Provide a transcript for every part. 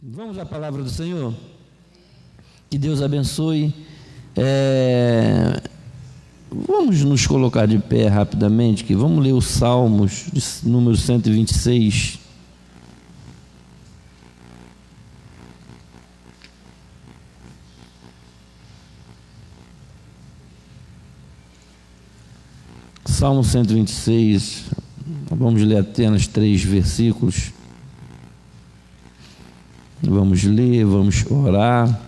Vamos à palavra do Senhor? Que Deus abençoe. Vamos nos colocar de pé rapidamente, que vamos ler os Salmos, número 126. Salmo 126, vamos ler apenas 3 versículos. Vamos ler, vamos orar.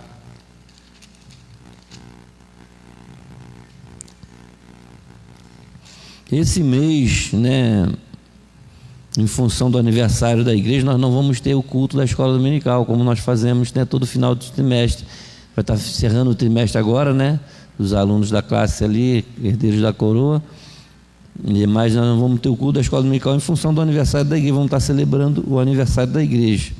Esse mês, em função do aniversário da igreja, nós não vamos ter o culto da escola dominical, como nós fazemos, todo final do trimestre. Vai estar encerrando o trimestre agora, os alunos da classe ali, herdeiros da coroa. Mas nós não vamos ter o culto da escola dominical em função do aniversário da igreja, vamos estar celebrando o aniversário da igreja.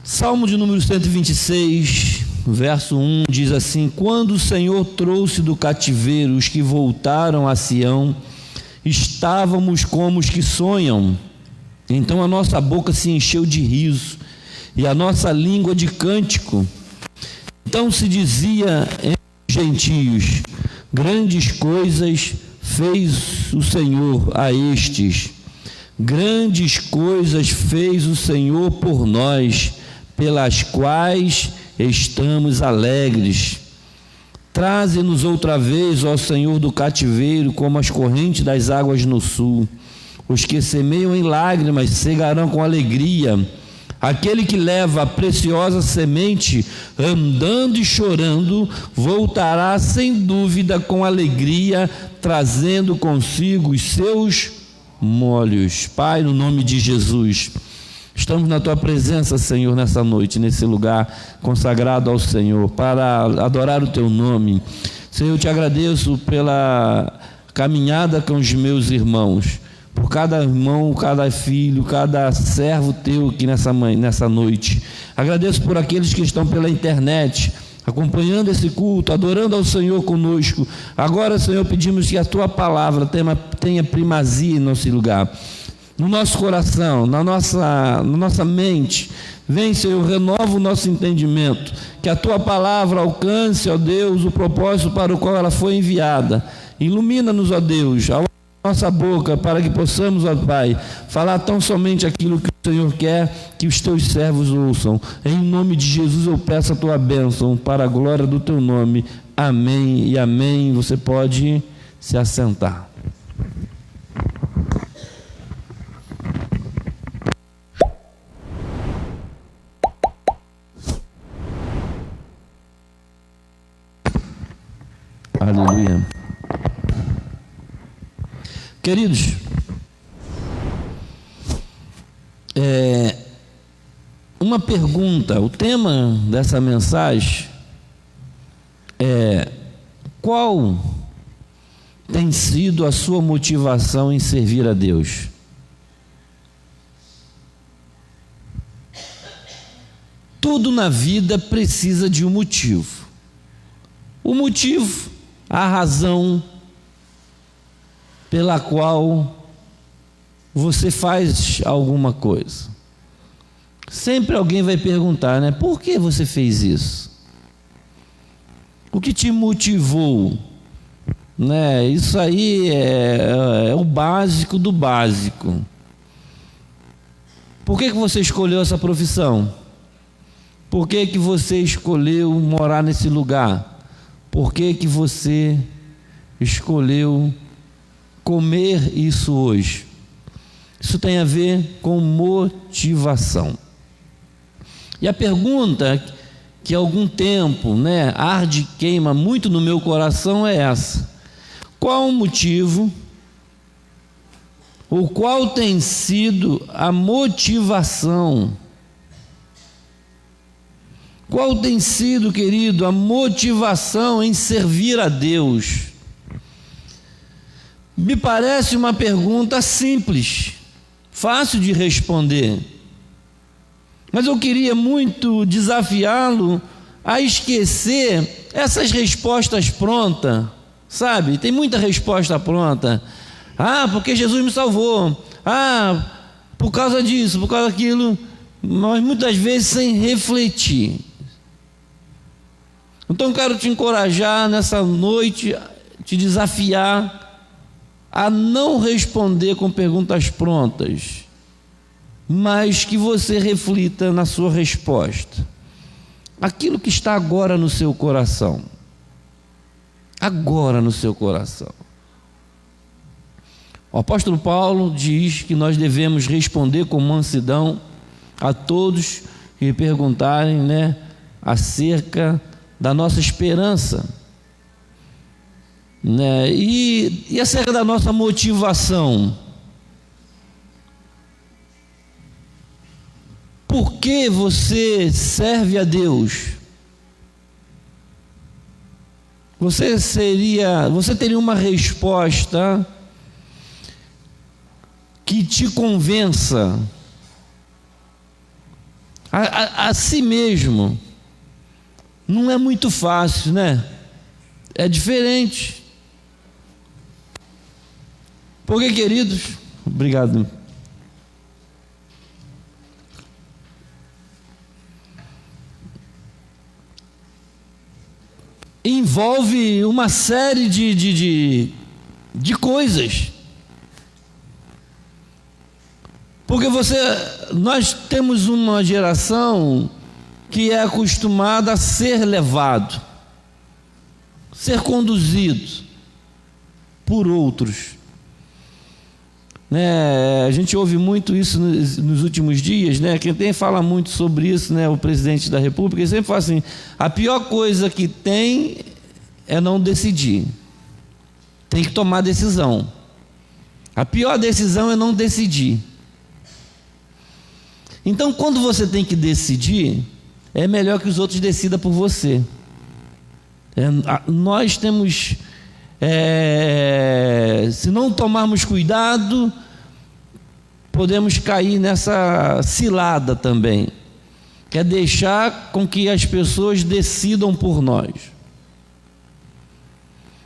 Salmo de número 126, verso 1, diz assim: quando o Senhor trouxe do cativeiro os que voltaram a Sião, estávamos como os que sonham. Então a nossa boca se encheu de riso e a nossa língua de cântico. Então se dizia entre os gentios: grandes coisas fez o Senhor a estes, grandes coisas fez o Senhor por nós, pelas quais estamos alegres. Traze-nos outra vez, ó Senhor, do cativeiro, como as correntes das águas no sul. Os que semeiam em lágrimas cegarão com alegria. Aquele que leva a preciosa semente, andando e chorando, voltará sem dúvida com alegria, trazendo consigo os seus molhos. Pai, no nome de Jesus, estamos na Tua presença, Senhor, nessa noite, nesse lugar consagrado ao Senhor, para adorar o Teu nome. Senhor, eu Te agradeço pela caminhada com os meus irmãos, por cada irmão, cada filho, cada servo Teu aqui nessa noite. Agradeço por aqueles que estão pela internet, acompanhando esse culto, adorando ao Senhor conosco. Agora, Senhor, pedimos que a Tua palavra tenha primazia em nosso lugar, no nosso coração, na nossa mente. Vem, Senhor, renova o nosso entendimento, que a Tua palavra alcance, ó Deus, o propósito para o qual ela foi enviada. Ilumina-nos, ó Deus, a nossa boca, para que possamos, ó Pai, falar tão somente aquilo que o Senhor quer que os Teus servos ouçam. Em nome de Jesus eu peço a Tua bênção, para a glória do Teu nome. Amém e amém. Você pode se assentar. Aleluia. Queridos, uma pergunta, o tema dessa mensagem é: qual tem sido a sua motivação em servir a Deus? Tudo na vida precisa de um motivo. O motivo, a razão pela qual você faz alguma coisa. Sempre alguém vai perguntar, por que você fez isso? O que te motivou? Isso aí é o básico do básico. Por que você escolheu essa profissão? Por que você escolheu morar nesse lugar? Por que você escolheu comer isso hoje? Isso tem a ver com motivação. E a pergunta que há algum tempo, arde e queima muito no meu coração é essa: qual o motivo, ou qual tem sido a motivação? Qual tem sido, querido, a motivação em servir a Deus? Me parece uma pergunta simples, fácil de responder, mas eu queria muito desafiá-lo a esquecer essas respostas prontas, sabe? Tem muita resposta pronta. Porque Jesus me salvou. Por causa disso, por causa daquilo. mas muitas vezes sem refletir. Então quero te encorajar nessa noite, te desafiar a não responder com perguntas prontas, mas que você reflita na sua resposta. Aquilo que está agora no seu coração. Agora no seu coração. O apóstolo Paulo diz que nós devemos responder com mansidão a todos que perguntarem, acerca da nossa esperança, e acerca da nossa motivação. Por que você serve a Deus? Você teria uma resposta que te convença a si mesmo. Não é muito fácil, É diferente. Porque, queridos, obrigado. Envolve uma série de coisas. Porque nós temos uma geração que é acostumada a ser levado, ser conduzido por outros. A gente ouve muito isso nos últimos dias, quem fala muito sobre isso, o presidente da República, ele sempre fala assim: a pior coisa que tem é não decidir, tem que tomar decisão. A pior decisão é não decidir. Então, quando você tem que decidir, é melhor que os outros decidam por você. Nós temos, se não tomarmos cuidado, podemos cair nessa cilada também, que é deixar com que as pessoas decidam por nós.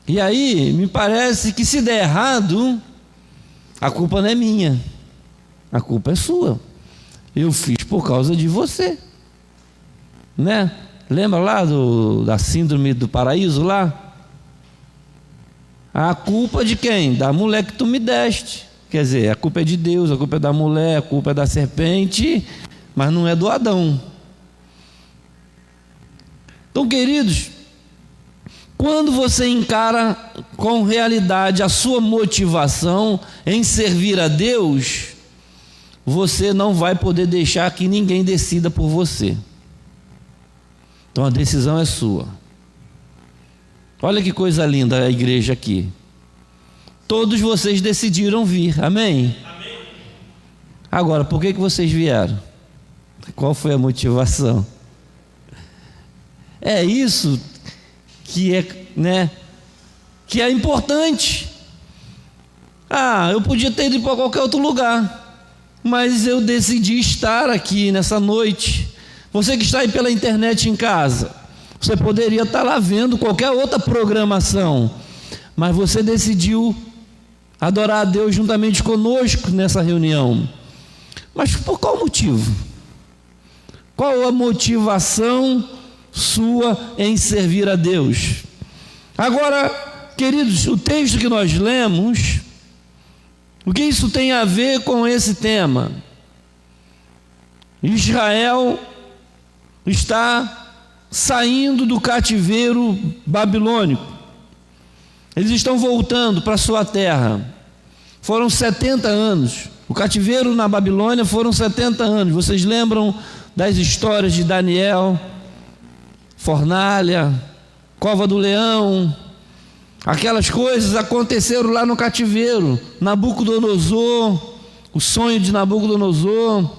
E aí, me parece que se der errado, a culpa não é minha, a culpa é sua. Eu fiz por causa de você. Lembra lá da síndrome do paraíso lá? A culpa de quem? Da mulher que tu me deste. Quer dizer, a culpa é de Deus, a culpa é da mulher, a culpa é da serpente, mas não é do Adão. Então, queridos, quando você encara com realidade a sua motivação em servir a Deus, você não vai poder deixar que ninguém decida por você. Então a decisão é sua. Olha que coisa linda a igreja aqui. Todos vocês decidiram vir, amém? Amém. Agora, por que vocês vieram? Qual foi a motivação? É isso que que é importante. Eu podia ter ido para qualquer outro lugar, mas eu decidi estar aqui nessa noite. Você que está aí pela internet em casa, você poderia estar lá vendo qualquer outra programação, mas você decidiu adorar a Deus juntamente conosco nessa reunião. Mas por qual motivo? Qual a motivação sua em servir a Deus? Agora, queridos, o texto que nós lemos, o que isso tem a ver com esse tema? Israel está saindo do cativeiro babilônico. Eles estão voltando para sua terra. Foram 70 anos. O cativeiro na Babilônia foram 70 anos. Vocês lembram das histórias de Daniel, fornalha, cova do leão? Aquelas coisas aconteceram lá no cativeiro. Nabucodonosor, o sonho de Nabucodonosor,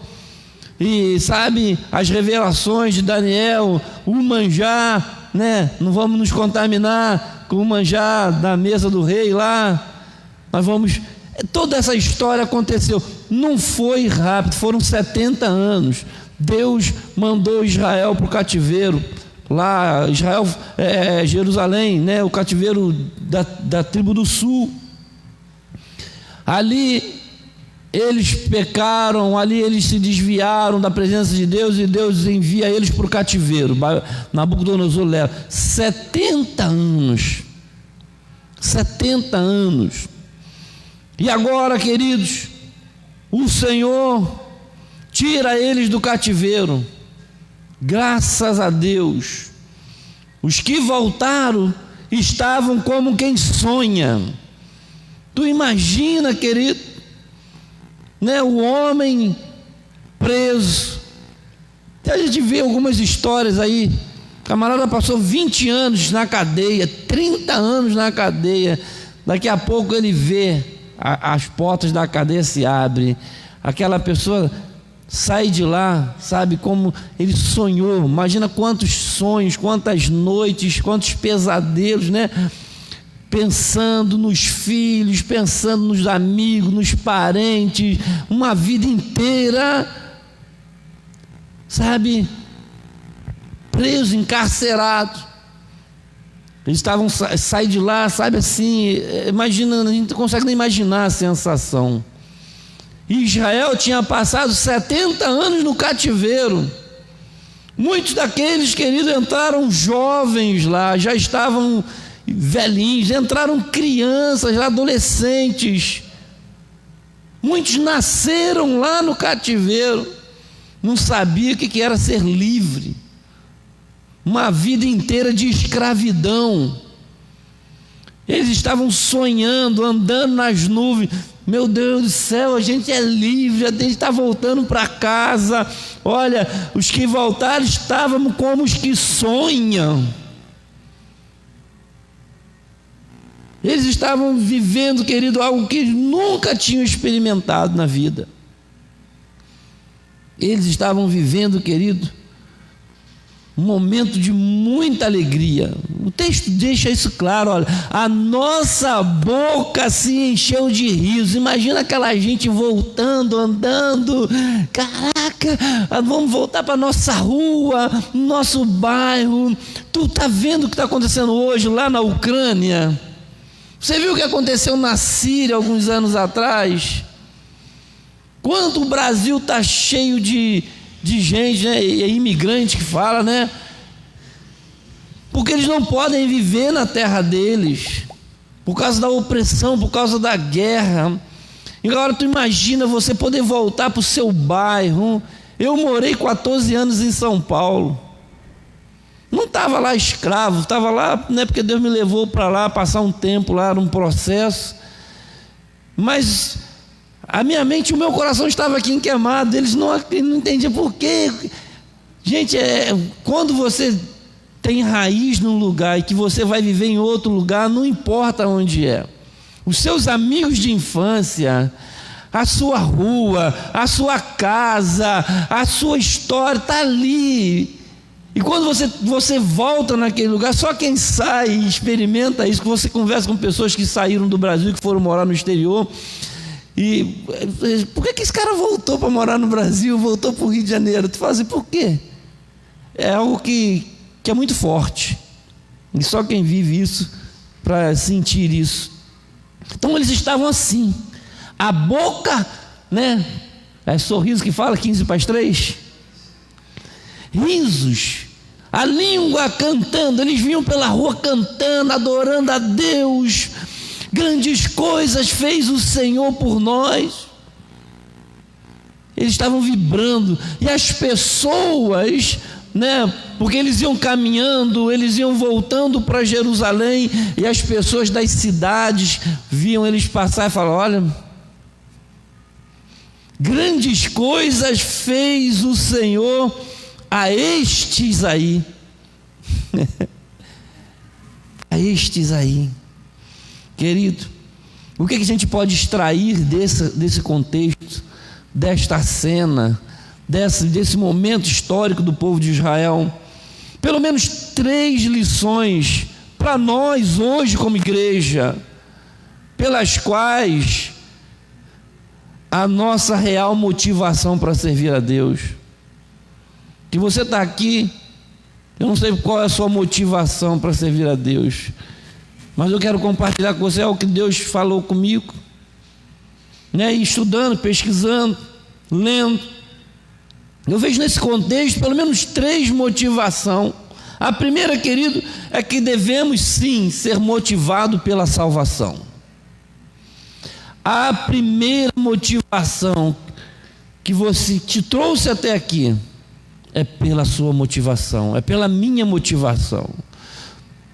e sabe, as revelações de Daniel, o manjar, não vamos nos contaminar com o manjar da mesa do rei lá. Toda essa história aconteceu, não foi rápido, foram 70 anos. Deus mandou Israel para o cativeiro. Lá, Israel, Jerusalém, o cativeiro da tribo do sul. Ali eles pecaram, ali eles se desviaram da presença de Deus, e Deus envia eles para o cativeiro. Nabucodonosor leva 70 anos. 70 anos. E agora, queridos, o Senhor tira eles do cativeiro. Graças a Deus. Os que voltaram estavam como quem sonha. Tu imagina, querido, né, o homem preso. A gente vê algumas histórias aí. O camarada passou 20 anos na cadeia, 30 anos na cadeia. Daqui a pouco ele vê as portas da cadeia se abrem. Aquela pessoa sai de lá, sabe, como ele sonhou. Imagina quantos sonhos, quantas noites, quantos pesadelos, né? Pensando nos filhos, pensando nos amigos, nos parentes, uma vida inteira, sabe, preso, encarcerado. Eles estavam, sai de lá, sabe, assim, imagina, a gente não consegue nem imaginar a sensação. Israel tinha passado 70 anos no cativeiro. Muitos daqueles, queridos, entraram jovens lá, já estavam velhinhos, entraram crianças, adolescentes. Muitos nasceram lá no cativeiro, não sabia o que era ser livre. Uma vida inteira de escravidão. Eles estavam sonhando, andando nas nuvens. Meu Deus do céu, a gente é livre, a gente está voltando para casa. Olha, os que voltaram estavam como os que sonham. Eles estavam vivendo, querido, algo que nunca tinham experimentado na vida. Eles estavam vivendo, querido, um momento de muita alegria. O texto deixa isso claro, olha, a nossa boca se encheu de riso. Imagina aquela gente voltando, andando, caraca, vamos voltar para nossa rua, nosso bairro. Tu está vendo o que está acontecendo hoje lá na Ucrânia? Você viu o que aconteceu na Síria alguns anos atrás? Quanto o Brasil está cheio de gente, né? É imigrante que fala, né? Porque eles não podem viver na terra deles, por causa da opressão, por causa da guerra. E agora tu imagina você poder voltar para o seu bairro. Eu morei 14 anos em São Paulo. Não estava lá escravo, estava lá, né, porque Deus me levou para lá, passar um tempo lá, num processo. Mas a minha mente, o meu coração estava aqui enquemado. Eles não entendiam por quê. Gente, quando você tem raiz num lugar e que você vai viver em outro lugar, não importa onde é. Os seus amigos de infância, a sua rua, a sua casa, a sua história está ali. E quando você volta naquele lugar, só quem sai e experimenta isso, que você conversa com pessoas que saíram do Brasil, que foram morar no exterior. E por que esse cara voltou para morar no Brasil, voltou para o Rio de Janeiro? Tu fala assim, por quê? É algo que é muito forte. E só quem vive isso para sentir isso. Então eles estavam assim. A boca, né? É sorriso que fala, 15 para as 3. Risos. A língua cantando. Eles vinham pela rua cantando, adorando a Deus. Grandes coisas fez o Senhor por nós. Eles estavam vibrando. E as pessoas, né, porque eles iam caminhando, eles iam voltando para Jerusalém, e as pessoas das cidades viam eles passar e falavam, olha, grandes coisas fez o Senhor a estes aí. A estes aí. Querido, o que a gente pode extrair desse contexto, desta cena, desse momento histórico do povo de Israel? Pelo menos 3 lições para nós hoje como igreja, pelas quais a nossa real motivação para servir a Deus. Que você está aqui, eu não sei qual é a sua motivação para servir a Deus, mas eu quero compartilhar com você algo que Deus falou comigo. né? E estudando, pesquisando, lendo. Eu vejo nesse contexto pelo menos 3 motivações. A primeira, querido, é que devemos sim ser motivados pela salvação. A primeira motivação que você te trouxe até aqui é pela sua motivação, é pela minha motivação.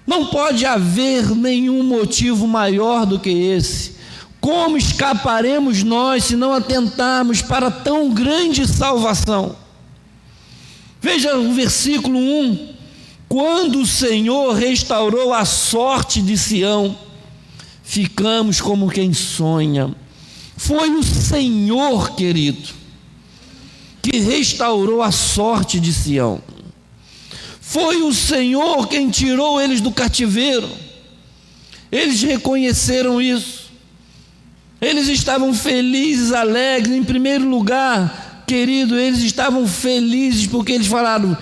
Não pode haver nenhum motivo maior do que esse. Como escaparemos nós se não atentarmos para tão grande salvação? Veja o versículo 1. Quando o Senhor restaurou a sorte de Sião, ficamos como quem sonha. Foi o Senhor, querido, que restaurou a sorte de Sião. Foi o Senhor quem tirou eles do cativeiro. Eles reconheceram isso. Eles estavam felizes, alegres. Em primeiro lugar, querido, eles estavam felizes porque eles falaram: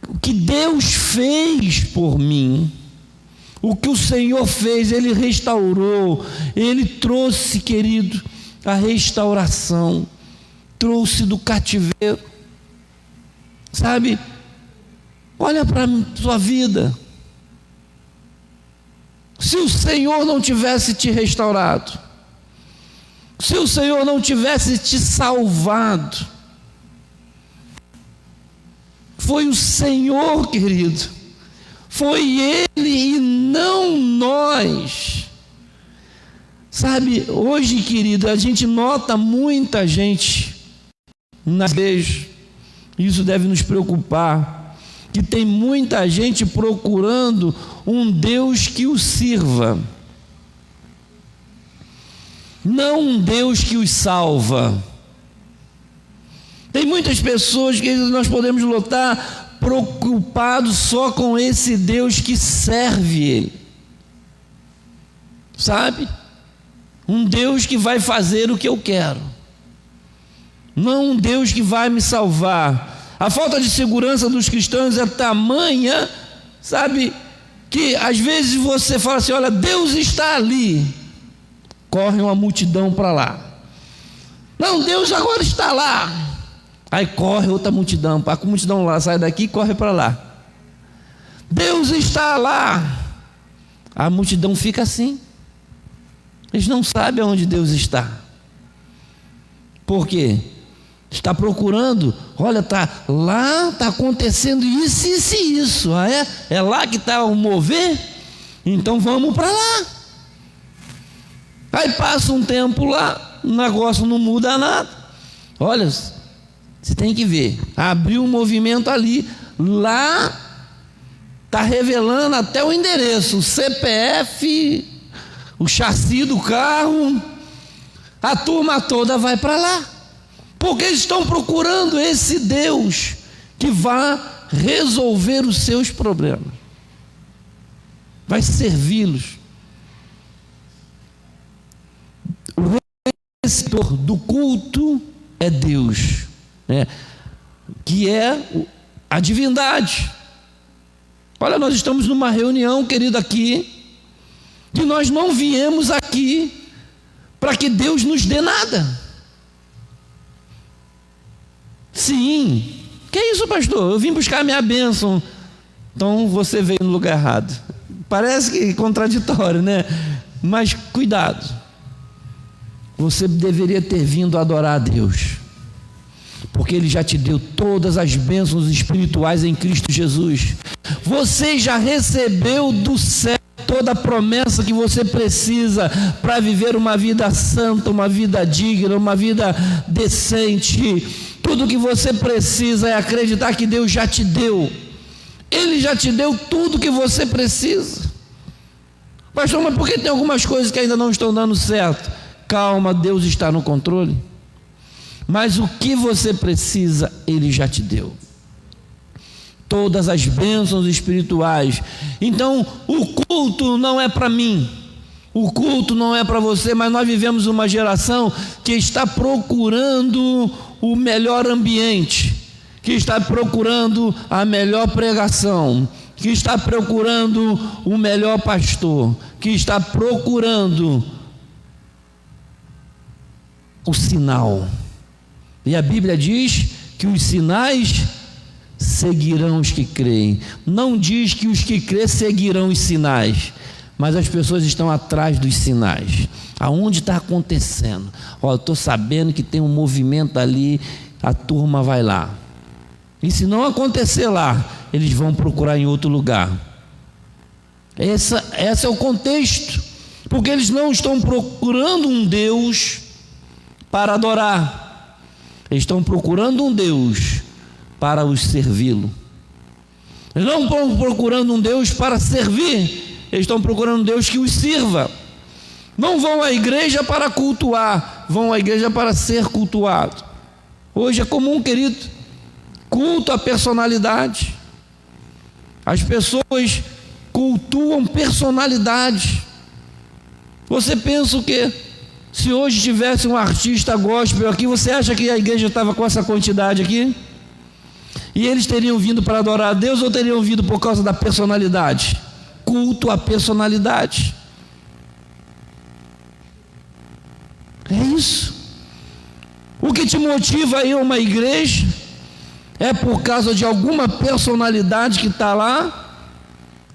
o que Deus fez por mim, o que o Senhor fez, Ele restaurou, Ele trouxe, querido, a restauração, trouxe do cativeiro. Sabe, olha para a sua vida. Se o Senhor não tivesse te restaurado, se o Senhor não tivesse te salvado, foi o Senhor, querido, foi Ele e não nós. Sabe, hoje, querido, a gente nota muita gente na igreja, isso deve nos preocupar, que tem muita gente procurando um Deus que o sirva, não um Deus que os salva. Tem muitas pessoas que nós podemos notar preocupados só com esse Deus que serve Ele, sabe? Um Deus que vai fazer o que eu quero, não um Deus que vai me salvar. A falta de segurança dos cristãos é tamanha, sabe, que às vezes você fala assim: olha, Deus está ali, corre uma multidão para lá. Não, Deus agora está lá, aí corre outra multidão, a multidão lá sai daqui e corre para lá. Deus está lá, a multidão fica assim. Eles não sabem onde Deus está. Por quê? Está procurando, olha, está lá, está acontecendo isso, isso e isso. Ah, é lá que está o mover? Então vamos para lá. Aí passa um tempo lá, o negócio não muda nada. Olha, você tem que ver, abriu um movimento ali, lá está revelando até o endereço, o CPF, o chassi do carro, a turma toda vai para lá, porque eles estão procurando esse Deus que vai resolver os seus problemas, vai servi-los. O receptor do culto é Deus, né? Que é a divindade. Olha, nós estamos numa reunião, querido, aqui, que nós não viemos aqui para que Deus nos dê nada. Sim. Que isso, pastor? Eu vim buscar a minha bênção. Então você veio no lugar errado. Parece que é contraditório, né? Mas cuidado. Você deveria ter vindo adorar a Deus, porque Ele já te deu todas as bênçãos espirituais em Cristo Jesus. Você já recebeu do céu toda a promessa que você precisa para viver uma vida santa, uma vida digna, uma vida decente. Tudo que você precisa é acreditar que Deus já te deu. Ele já te deu tudo que você precisa. Pastor, mas por que tem algumas coisas que ainda não estão dando certo? Calma, Deus está no controle. Mas o que você precisa, Ele já te deu. Todas as bênçãos espirituais. Então, o culto não é para mim, o culto não é para você, mas nós vivemos uma geração que está procurando o melhor ambiente, que está procurando a melhor pregação, que está procurando o melhor pastor, que está procurando o sinal. E a Bíblia diz que os sinais seguirão os que creem. Não diz que os que creem seguirão os sinais, mas as pessoas estão atrás dos sinais. Aonde está acontecendo? Ó, eu estou sabendo que tem um movimento ali, a turma vai lá. E se não acontecer lá, eles vão procurar em outro lugar. Esse é o contexto, porque eles não estão procurando um Deus para adorar, eles estão procurando um Deus para os servi-lo. Eles não estão procurando um Deus para servir, eles estão procurando um Deus que os sirva. Não vão à igreja para cultuar, vão à igreja para ser cultuado. Hoje é comum, querido, culto à personalidade. As pessoas cultuam personalidade. Você pensa o quê? Se hoje tivesse um artista gospel aqui, você acha que a igreja estava com essa quantidade aqui? E eles teriam vindo para adorar a Deus ou teriam vindo por causa da personalidade? Culto à personalidade. É isso. O que te motiva a ir a uma igreja é por causa de alguma personalidade que está lá,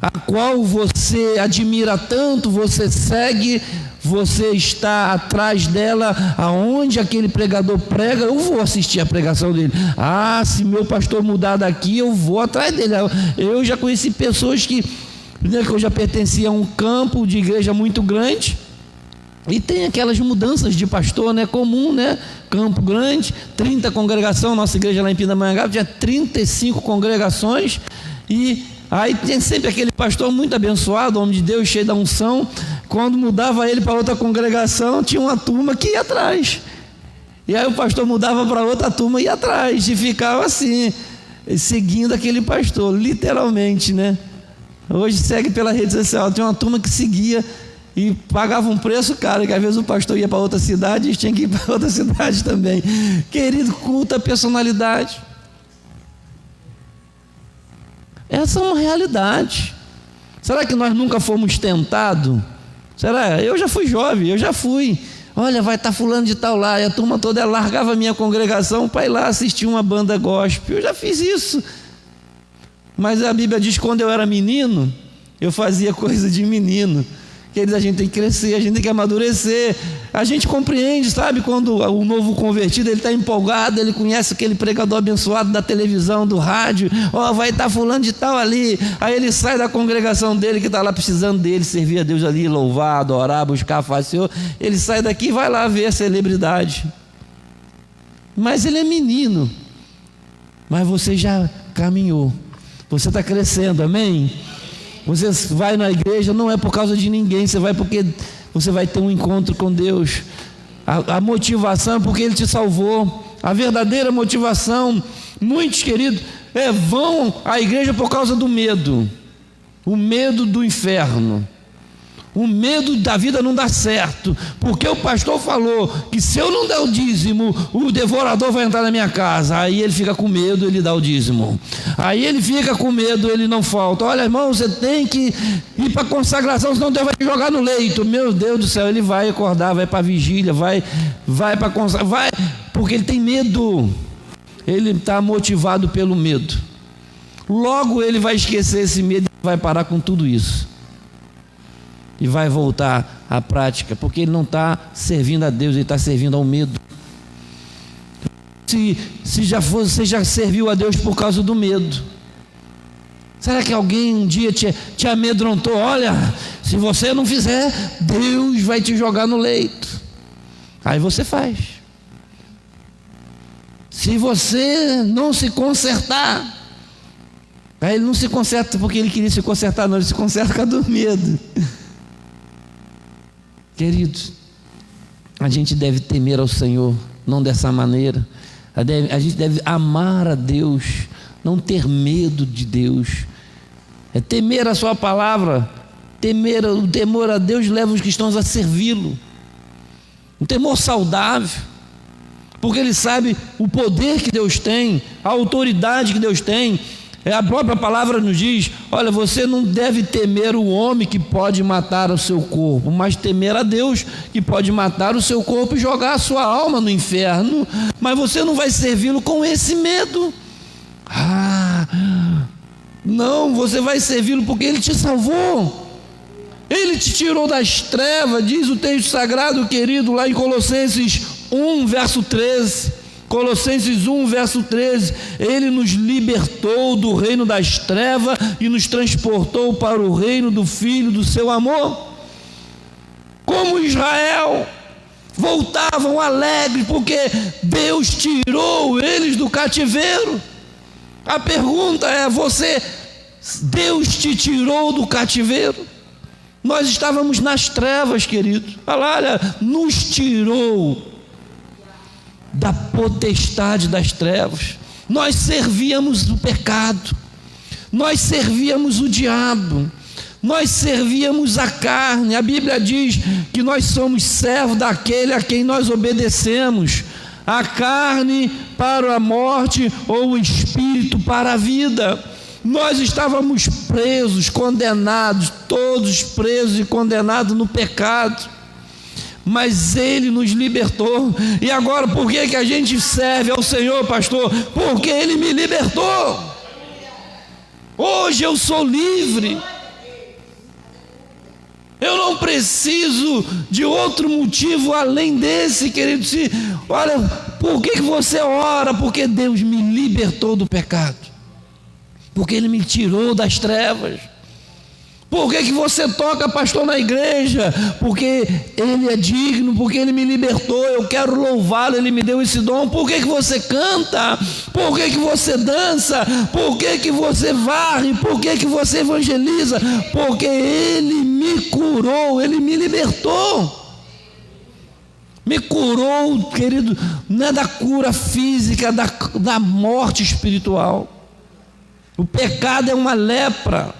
a qual você admira tanto, você segue, você está atrás dela. Aonde aquele pregador prega, eu vou assistir a pregação dele. Ah, se meu pastor mudar daqui, eu vou atrás dele. Eu já conheci pessoas que eu já pertencia a um campo de igreja muito grande, e tem aquelas mudanças de pastor, né? Comum, né? Campo grande, 30 congregações, nossa igreja lá em Pindamonhangaba tinha 35 congregações, e aí tem sempre aquele pastor muito abençoado, homem de Deus, cheio da unção. Quando mudava ele para outra congregação, tinha uma turma que ia atrás, e aí o pastor mudava para outra turma e ia atrás, e ficava assim, seguindo aquele pastor, literalmente, né? Hoje segue pela rede social, tinha uma turma que seguia e pagava um preço caro, que às vezes o pastor ia para outra cidade e tinha que ir para outra cidade também. Querido, culto à personalidade. Essa é uma realidade. Será que nós nunca fomos tentados? Será? Eu já fui jovem, eu já fui. Olha, vai estar fulano de tal lá, e a turma toda largava a minha congregação para ir lá assistir uma banda gospel. Eu já fiz isso. Mas a Bíblia diz que quando eu era menino, eu fazia coisa de menino. Queridos, a gente tem que crescer, a gente tem que amadurecer. A gente compreende, sabe, quando o novo convertido, ele está empolgado, ele conhece aquele pregador abençoado da televisão, do rádio. Ó, vai estar fulano de tal ali. Aí ele sai da congregação dele, que está lá precisando dele, servir a Deus ali, louvar, adorar, buscar a face do Senhor. Ele sai daqui e vai lá ver a celebridade. Mas ele é menino. Mas você já caminhou. Você está crescendo, amém? Você vai na igreja não é por causa de ninguém, você vai porque você vai ter um encontro com Deus. A motivação é porque Ele te salvou. A verdadeira motivação, muitos queridos, vão à igreja por causa do medo. O medo do inferno. O medo da vida não dar certo, porque o pastor falou que se eu não der o dízimo, o devorador vai entrar na minha casa. Aí ele fica com medo, ele dá o dízimo. Aí ele fica com medo, ele não falta. Olha, irmão, você tem que ir para a consagração, senão Deus vai te jogar no leito. Meu Deus do céu, ele vai acordar, vai para a vigília, vai para a consagração, vai, porque ele tem medo. Ele está motivado pelo medo. Logo ele vai esquecer esse medo e vai parar com tudo isso. E vai voltar à prática, porque ele não está servindo a Deus, ele está servindo ao medo. Se você já serviu a Deus por causa do medo, será que alguém um dia te amedrontou? Olha, se você não fizer, Deus vai te jogar no leito. Aí você faz. Se você não se consertar, aí ele não se conserta porque ele queria se consertar, não, ele se conserta por causa do medo. Queridos, a gente deve temer ao Senhor, não dessa maneira. A gente deve amar a Deus, não ter medo de Deus. É temer a sua palavra. O temor a Deus leva os cristãos a servi-lo. Um temor saudável, porque ele sabe o poder que Deus tem, a autoridade que Deus tem. A própria palavra nos diz: olha, você não deve temer o homem que pode matar o seu corpo, mas temer a Deus que pode matar o seu corpo e jogar a sua alma no inferno. Mas você não vai servi-lo com esse medo. Não, você vai servi-lo porque Ele te salvou. Ele te tirou das trevas, diz o texto sagrado, querido, lá em Colossenses 1, verso 13. Colossenses 1, verso 13, Ele nos libertou do reino das trevas e nos transportou para o reino do Filho do seu amor. Como Israel, voltavam alegres, porque Deus tirou eles do cativeiro. A pergunta é: Deus te tirou do cativeiro? Nós estávamos nas trevas, querido. Olha, nos tirou da potestade das trevas. Nós servíamos o pecado, nós servíamos o diabo, nós servíamos a carne. A Bíblia diz que nós somos servos daquele a quem nós obedecemos, a carne para a morte ou o espírito para a vida. Nós estávamos presos, condenados, todos presos e condenados no pecado, mas Ele nos libertou. E agora, por que a gente serve ao Senhor, pastor? Porque Ele me libertou. Hoje eu sou livre. Eu não preciso de outro motivo além desse, querido. Olha, por que você ora? Porque Deus me libertou do pecado, porque Ele me tirou das trevas. Por que você toca, pastor, na igreja? Porque Ele é digno, porque Ele me libertou, eu quero louvá-lo, Ele me deu esse dom. Por que você canta? Por que você dança? Por que você varre? Por que você evangeliza? Porque Ele me curou, Ele me libertou. Me curou, querido, não é da cura física, da morte espiritual. O pecado é uma lepra,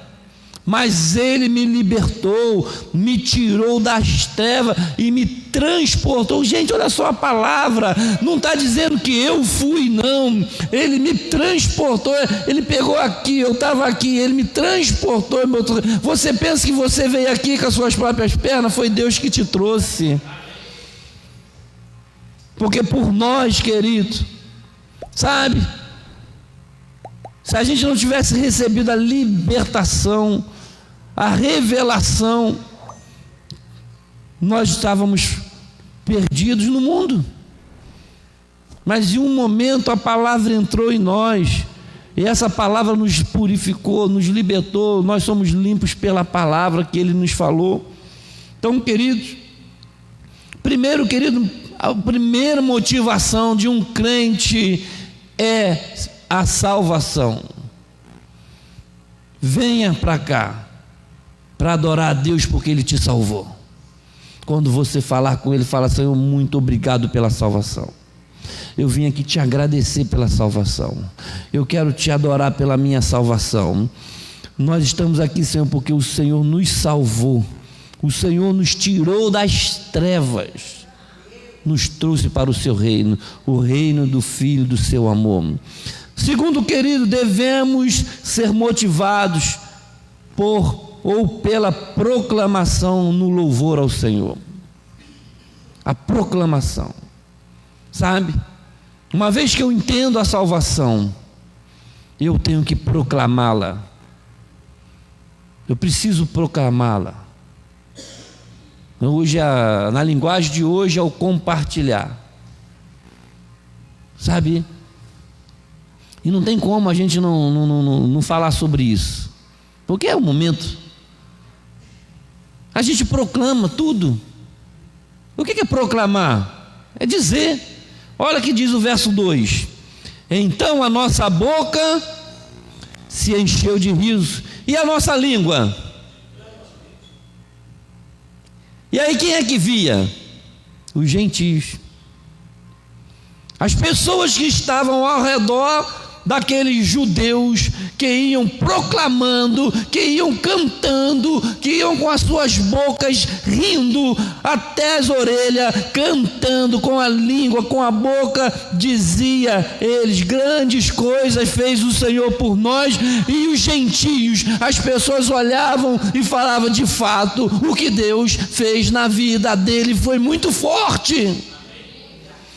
mas Ele me libertou, me tirou das trevas e me transportou. Gente, olha só, a palavra não está dizendo que eu fui, não. Ele me transportou. Ele pegou aqui, eu estava aqui, Ele me transportou. Você pensa que você veio aqui com as suas próprias pernas? Foi Deus que te trouxe. Porque por nós, querido, sabe, se a gente não tivesse recebido a libertação, a revelação, nós estávamos perdidos no mundo. Mas em um momento a palavra entrou em nós, e essa palavra nos purificou, nos libertou. Nós somos limpos pela palavra que Ele nos falou. Então, queridos, primeiro, querido, a primeira motivação de um crente é a salvação. Venha para cá para adorar a Deus, porque Ele te salvou. Quando você falar com Ele, fala: Senhor, muito obrigado pela salvação. Eu vim aqui te agradecer pela salvação. Eu quero te adorar pela minha salvação. Nós estamos aqui, Senhor, porque o Senhor nos salvou. O Senhor nos tirou das trevas, nos trouxe para o seu reino, o reino do Filho do seu amor. Segundo, querido, devemos ser motivados pela proclamação no louvor ao Senhor. A proclamação, sabe? Uma vez que eu entendo a salvação, eu tenho que proclamá-la. Eu preciso proclamá-la. Hoje, na linguagem de hoje, é o compartilhar, sabe? E não tem como a gente não falar sobre isso, porque é o momento. A gente proclama tudo. O que é proclamar? É dizer. Olha que diz o verso 2: então a nossa boca se encheu de riso, e a nossa língua. E aí quem é que via? Os gentios. As pessoas que estavam ao redor daqueles judeus que iam proclamando, que iam cantando, que iam com as suas bocas rindo até as orelhas, cantando com a língua, com a boca, dizia eles: grandes coisas fez o Senhor por nós. E os gentios, as pessoas olhavam e falavam: de fato, o que Deus fez na vida dele foi muito forte.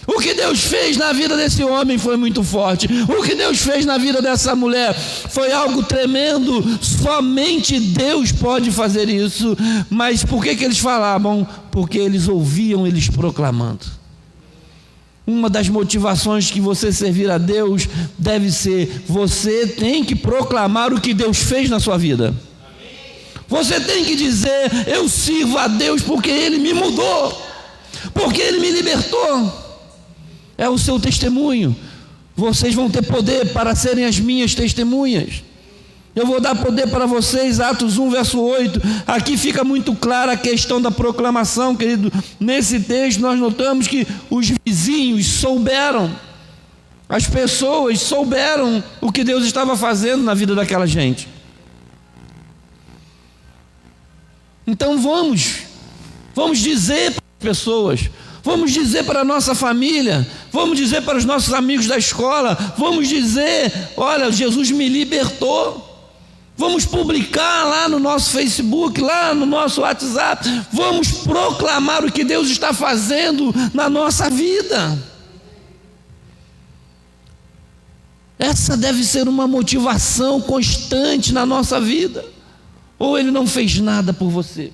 O que Deus fez na vida desse homem foi muito forte. O que Deus fez na vida dessa mulher foi algo tremendo. Somente Deus pode fazer isso. Mas por que eles falavam? Porque eles ouviam eles proclamando. Uma das motivações que você servir a Deus deve ser: você tem que proclamar o que Deus fez na sua vida. Você tem que dizer: eu sirvo a Deus porque Ele me mudou, porque Ele me libertou. É o seu testemunho. Vocês vão ter poder para serem as minhas testemunhas. Eu vou dar poder para vocês. Atos 1, verso 8. Aqui fica muito clara a questão da proclamação, querido. Nesse texto nós notamos que os vizinhos souberam, as pessoas souberam o que Deus estava fazendo na vida daquela gente. Então vamos dizer para as pessoas, vamos dizer para a nossa família, vamos dizer para os nossos amigos da escola, vamos dizer: olha, Jesus me libertou. Vamos publicar lá no nosso Facebook, lá no nosso WhatsApp, vamos proclamar o que Deus está fazendo na nossa vida. Essa deve ser uma motivação constante na nossa vida. Ou Ele não fez nada por você?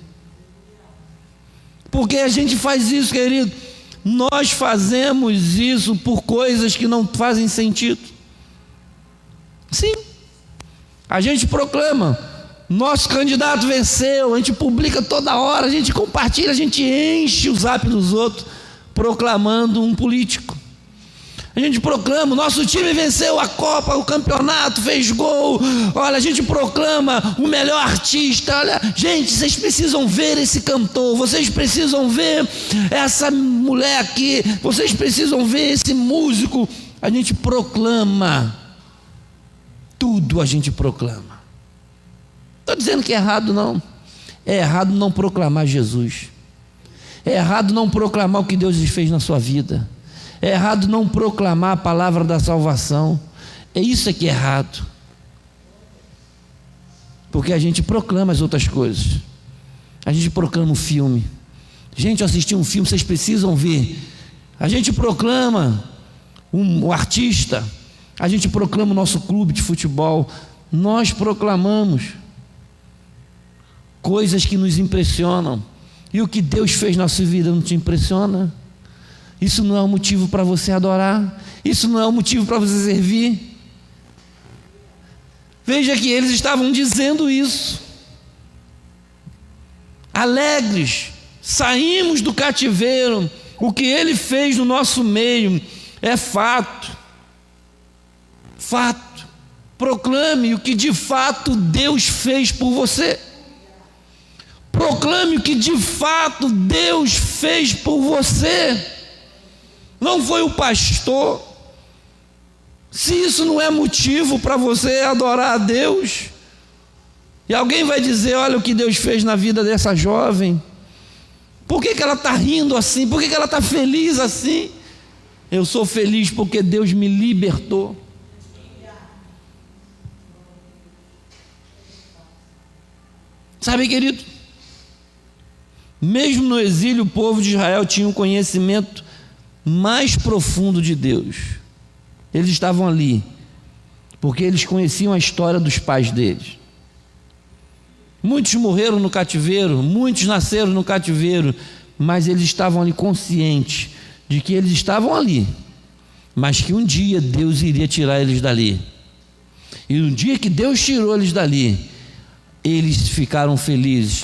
Porque a gente faz isso, querido. Nós fazemos isso por coisas que não fazem sentido. Sim. A gente proclama: nosso candidato venceu. A gente publica toda hora, a gente compartilha, a gente enche o zap dos outros proclamando um político. A gente proclama: nosso time venceu a Copa, o campeonato, fez gol. Olha, a gente proclama o melhor artista. Olha, gente, vocês precisam ver esse cantor, vocês precisam ver essa mulher aqui, vocês precisam ver esse músico. A gente proclama, tudo a gente proclama. Estou dizendo que é errado, não. É errado não proclamar Jesus. É errado não proclamar o que Deus fez na sua vida. É errado não proclamar a palavra da salvação. É isso que é errado. Porque a gente proclama as outras coisas. A gente proclama o filme. Gente, eu assisti um filme, vocês precisam ver. A gente proclama um artista. A gente proclama o nosso clube de futebol. Nós proclamamos coisas que nos impressionam. E o que Deus fez na sua vida não te impressiona? Isso não é um motivo para você adorar? Isso não é um motivo para você servir? Veja que eles estavam dizendo isso. Alegres, saímos do cativeiro. O que Ele fez no nosso meio é fato. Fato. Proclame o que de fato Deus fez por você. Proclame o que de fato Deus fez por você. Não foi o pastor. Se isso não é motivo para você adorar a Deus, e alguém vai dizer: olha o que Deus fez na vida dessa jovem, por que ela está rindo assim? Por que ela está feliz assim? Eu sou feliz porque Deus me libertou. Sabe, querido, mesmo no exílio, o povo de Israel tinha um conhecimento mais profundo de Deus. Eles estavam ali porque eles conheciam a história dos pais deles. Muitos morreram no cativeiro, muitos nasceram no cativeiro, mas eles estavam ali conscientes de que eles estavam ali, mas que um dia Deus iria tirar eles dali. E no dia que Deus tirou eles dali, eles ficaram felizes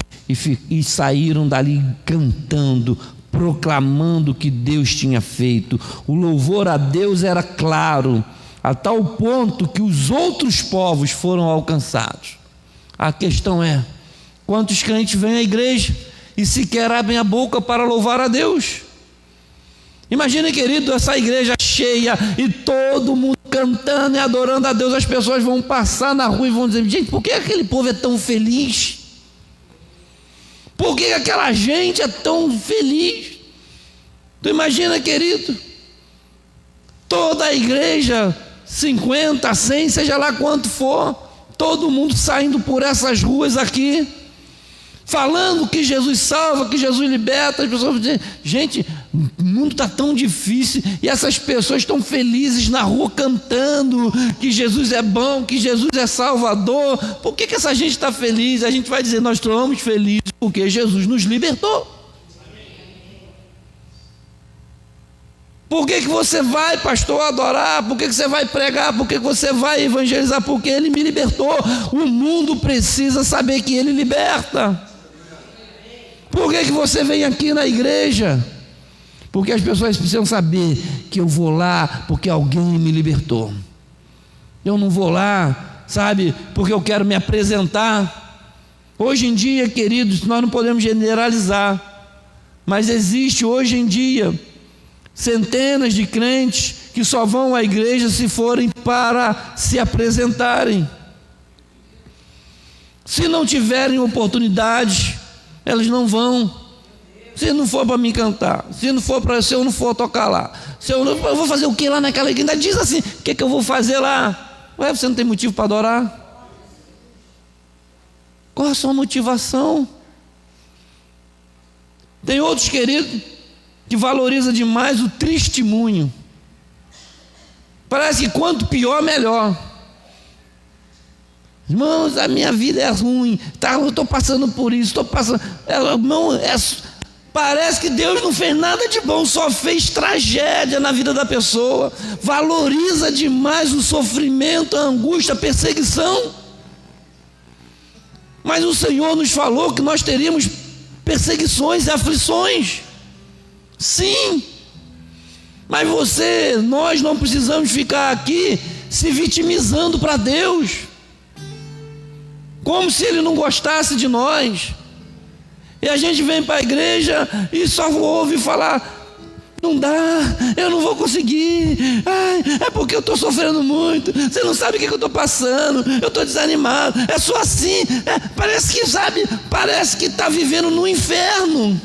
e saíram dali cantando, proclamando o que Deus tinha feito. O louvor a Deus era claro, a tal ponto que os outros povos foram alcançados. A questão é: quantos crentes vêm à igreja e sequer abrem a boca para louvar a Deus? Imagine, querido, essa igreja cheia e todo mundo cantando e adorando a Deus. As pessoas vão passar na rua e vão dizer: gente, por que aquele povo é tão feliz? Por que aquela gente é tão feliz? Tu imagina, querido, toda a igreja, 50, 100, seja lá quanto for, todo mundo saindo por essas ruas aqui, falando que Jesus salva, que Jesus liberta. As pessoas dizem: gente, o mundo está tão difícil, e essas pessoas estão felizes na rua cantando que Jesus é bom, que Jesus é Salvador. Por que essa gente está feliz? A gente vai dizer: nós estamos felizes porque Jesus nos libertou. Por que você vai, pastor, adorar? Por que você vai pregar? Por que você vai evangelizar? Porque Ele me libertou. O mundo precisa saber que Ele liberta. Por que você vem aqui na igreja? Porque as pessoas precisam saber que eu vou lá porque alguém me libertou. Eu não vou lá, sabe, porque eu quero me apresentar. Hoje em dia, queridos, nós não podemos generalizar, mas existe hoje em dia centenas de crentes que só vão à igreja se forem para se apresentarem. Se não tiverem oportunidade, elas não vão. Se não for para me cantar, se eu não for tocar lá, eu vou fazer o que lá naquela igreja? Ainda diz assim: o que eu vou fazer lá? Ué, você não tem motivo para adorar? Qual a sua motivação? Tem outros, queridos, que valoriza demais o testemunho. Parece que quanto pior, melhor. Irmãos, a minha vida é ruim, eu estou passando por isso, parece que Deus não fez nada de bom, só fez tragédia na vida da pessoa. Valoriza demais o sofrimento, a angústia, a perseguição. Mas o Senhor nos falou que nós teríamos perseguições e aflições. Sim, mas nós não precisamos ficar aqui se vitimizando para Deus, como se Ele não gostasse de nós. E a gente vem para a igreja e só ouve falar: não dá, eu não vou conseguir, é porque eu estou sofrendo muito, você não sabe o que eu estou passando, eu estou desanimado, é só assim, parece que está vivendo no inferno.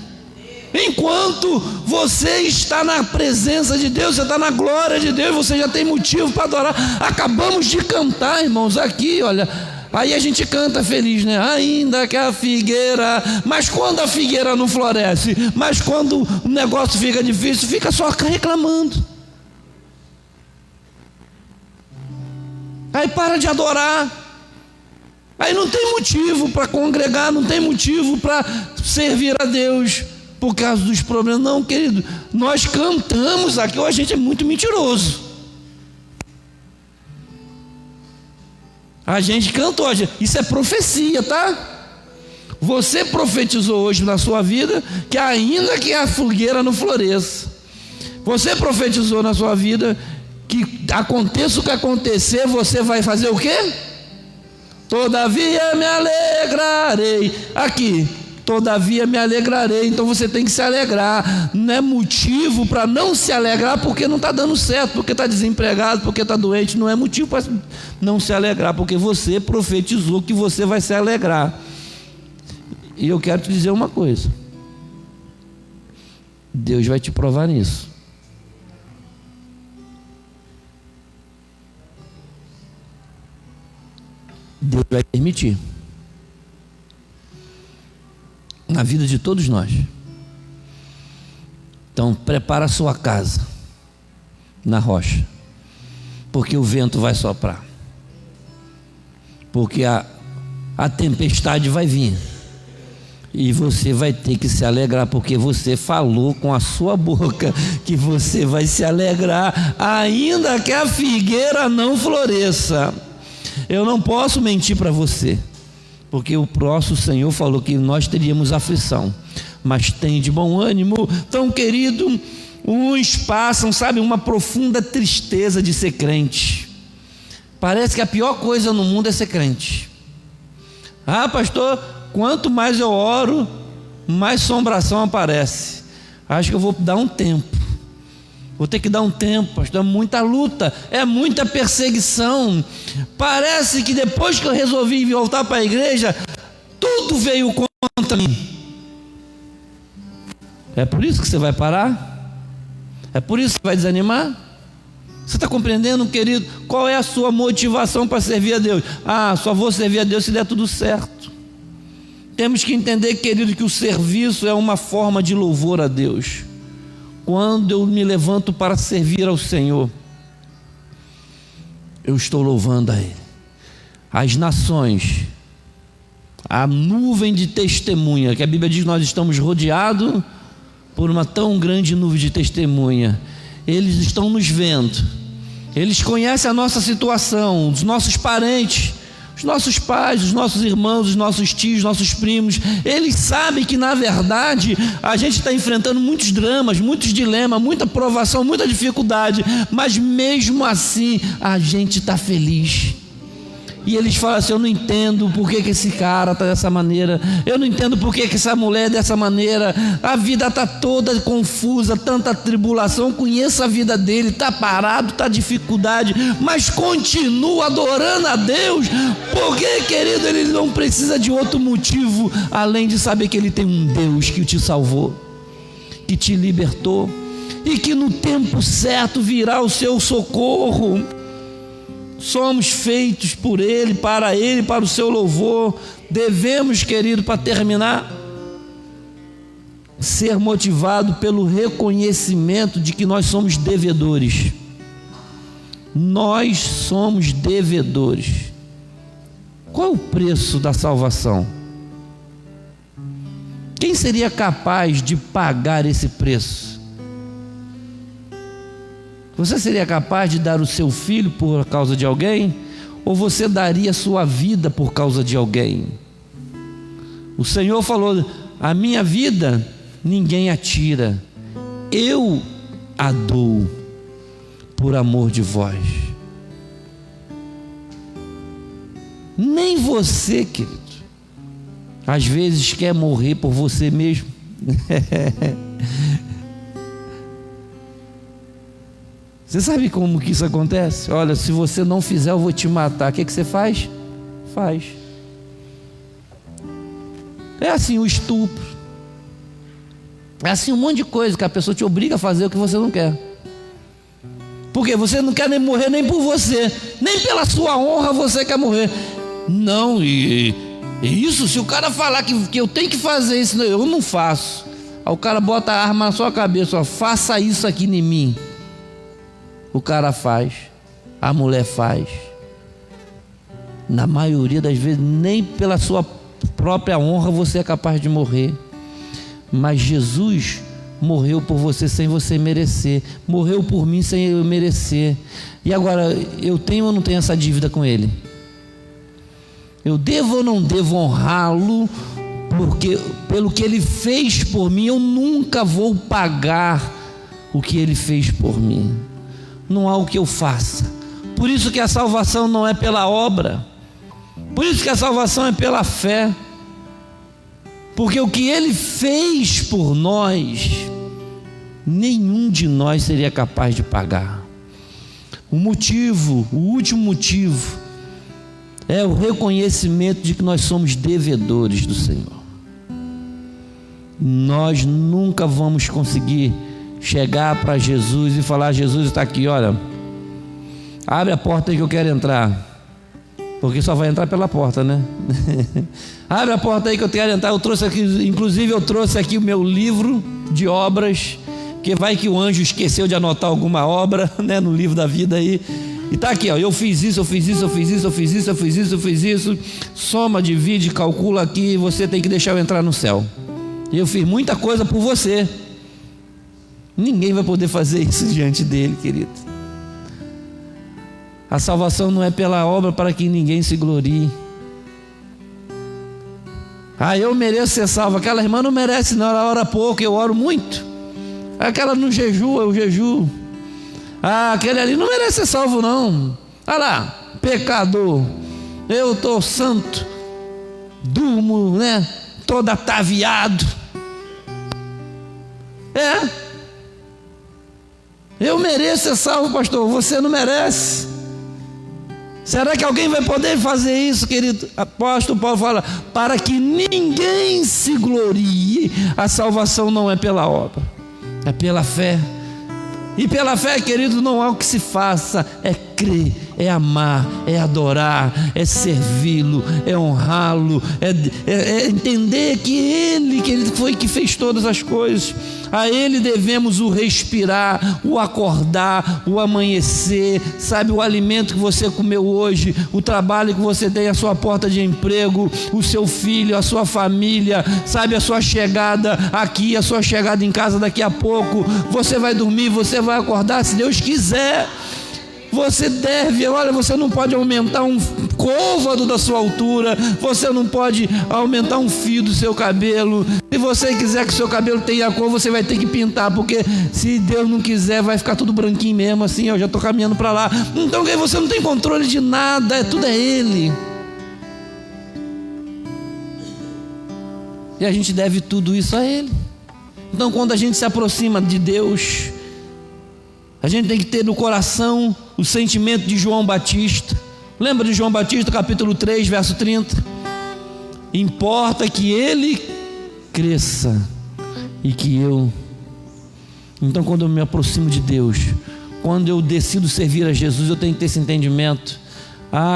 Enquanto você está na presença de Deus, você está na glória de Deus, você já tem motivo para adorar. Acabamos de cantar, irmãos, aqui, olha, aí a gente canta feliz, né? Ainda que a figueira, mas quando a figueira não floresce, mas quando o negócio fica difícil, fica só reclamando. Aí para de adorar, aí não tem motivo para congregar, não tem motivo para servir a Deus por causa dos problemas. Não, querido, nós cantamos aqui, ou a gente é muito mentiroso. A gente cantou, isso é profecia, tá? Você profetizou hoje na sua vida que ainda que a figueira não floresça, você profetizou na sua vida que aconteça o que acontecer, você vai fazer o quê? Todavia me alegrarei. Aqui, todavia me alegrarei. Então você tem que se alegrar. Não é motivo para não se alegrar porque não está dando certo, porque está desempregado, porque está doente. Não é motivo para não se alegrar, porque você profetizou que você vai se alegrar. E eu quero te dizer uma coisa: Deus vai te provar nisso. Deus vai permitir na vida de todos nós. Então prepara a sua casa na rocha, porque o vento vai soprar, porque a tempestade vai vir, e você vai ter que se alegrar, porque você falou com a sua boca que você vai se alegrar, ainda que a figueira não floresça. Eu não posso mentir para você, porque o próximo Senhor falou que nós teríamos aflição, mas tem de bom ânimo. Então, querido, uns passam, sabe, uma profunda tristeza de ser crente. Parece que a pior coisa no mundo é ser crente. Ah, pastor, quanto mais eu oro, mais assombração aparece. Acho que eu vou dar um tempo, Vou ter que dar um tempo, pastor. É muita luta, é muita perseguição. Parece que depois que eu resolvi voltar para a igreja, tudo veio contra mim. É por isso que você vai parar? É por isso que vai desanimar? Você está compreendendo, querido? Qual é a sua motivação para servir a Deus? Só vou servir a Deus se der tudo certo. Temos que entender, querido, que o serviço é uma forma de louvor a Deus. Quando eu me levanto para servir ao Senhor, eu estou louvando a Ele. As nações, a nuvem de testemunha, que a Bíblia diz que nós estamos rodeados por uma tão grande nuvem de testemunha, eles estão nos vendo, eles conhecem a nossa situação, os nossos parentes, os nossos pais, os nossos irmãos, os nossos tios, os nossos primos. Eles sabem que na verdade a gente está enfrentando muitos dramas, muitos dilemas, muita provação, muita dificuldade, mas mesmo assim a gente está feliz. E eles falam assim: eu não entendo por que esse cara está dessa maneira, eu não entendo por que essa mulher é dessa maneira, a vida está toda confusa, tanta tribulação. Conheço a vida dele, está parado, está dificuldade, mas continua adorando a Deus, porque, querido, ele não precisa de outro motivo, além de saber que ele tem um Deus que te salvou, que te libertou, e que no tempo certo virá o seu socorro. Somos feitos por Ele, para o seu louvor. Devemos, querido, para terminar, ser motivado pelo reconhecimento de que nós somos devedores. Nós somos devedores. Qual é o preço da salvação? Quem seria capaz de pagar esse preço? Você seria capaz de dar o seu filho por causa de alguém? Ou você daria a sua vida por causa de alguém? O Senhor falou: a minha vida ninguém a tira, eu a dou por amor de vós. Nem você, querido, às vezes quer morrer por você mesmo. Você sabe como que isso acontece? Olha, se você não fizer, eu vou te matar. O que você faz? Faz. É assim o estupro. É assim um monte de coisa que a pessoa te obriga a fazer o que você não quer. Porque você não quer nem morrer nem por você, nem pela sua honra você quer morrer. Não, e isso, se o cara falar que eu tenho que fazer isso, eu não faço. Aí o cara bota a arma na sua cabeça: ó, faça isso aqui em mim. O cara faz, a mulher faz. Na maioria das vezes, nem pela sua própria honra você é capaz de morrer. Mas Jesus morreu por você sem você merecer, morreu por mim sem eu merecer. E agora, eu tenho ou não tenho essa dívida com Ele? Eu devo ou não devo honrá-lo? Porque pelo que Ele fez por mim, eu nunca vou pagar o que Ele fez por mim. Não há o que eu faça. Por isso que a salvação não é pela obra, por isso que a salvação é pela fé, porque o que Ele fez por nós, nenhum de nós seria capaz de pagar. O último motivo, é o reconhecimento de que nós somos devedores do Senhor. Nós nunca vamos conseguir chegar para Jesus e falar: Jesus está aqui, olha, abre a porta aí que eu quero entrar. Porque só vai entrar pela porta, né? Abre a porta aí que eu quero entrar. Eu trouxe aqui, inclusive eu trouxe aqui o meu livro de obras, que vai que o anjo esqueceu de anotar alguma obra, né, no livro da vida aí. E está aqui, ó, eu fiz isso, eu fiz isso, eu fiz isso, eu fiz isso, eu fiz isso, eu fiz isso. Soma, divide, calcula aqui, você tem que deixar eu entrar no céu. E eu fiz muita coisa por você. Ninguém vai poder fazer isso diante dele, querido. A salvação não é pela obra para que ninguém se glorie. Eu mereço ser salvo. Aquela irmã não merece não, ela ora pouco, eu oro muito. Aquela não jejua, eu jejuo. Aquele ali não merece ser salvo não. Olha lá, pecador. Eu estou santo, durmo, né, todo ataviado. Eu mereço ser salvo, pastor, você não merece. Será que alguém vai poder fazer isso, querido? Apóstolo Paulo fala, para que ninguém se glorie, a salvação não é pela obra, é pela fé. E pela fé, querido, não há o que se faça, é crer, é amar, é adorar, é servi-lo, é honrá-lo, é entender que Ele foi que fez todas as coisas. A Ele devemos o respirar, o acordar, o amanhecer, sabe, o alimento que você comeu hoje, o trabalho que você tem, a sua porta de emprego, o seu filho, a sua família, sabe, a sua chegada aqui, a sua chegada em casa daqui a pouco. Você vai dormir, você vai acordar, se Deus quiser. Você deve, olha, você não pode aumentar um côvado da sua altura, você não pode aumentar um fio do seu cabelo. Se você quiser que o seu cabelo tenha cor, você vai ter que pintar, porque se Deus não quiser, vai ficar tudo branquinho mesmo, assim, eu já estou caminhando para lá. Então você não tem controle de nada, tudo é Ele. E a gente deve tudo isso a Ele. Então quando a gente se aproxima de Deus, a gente tem que ter no coração o sentimento de João Batista. Lembra de João Batista, capítulo 3, verso 30? Importa que ele cresça e que eu... Então quando eu me aproximo de Deus, quando eu decido servir a Jesus, eu tenho que ter esse entendimento.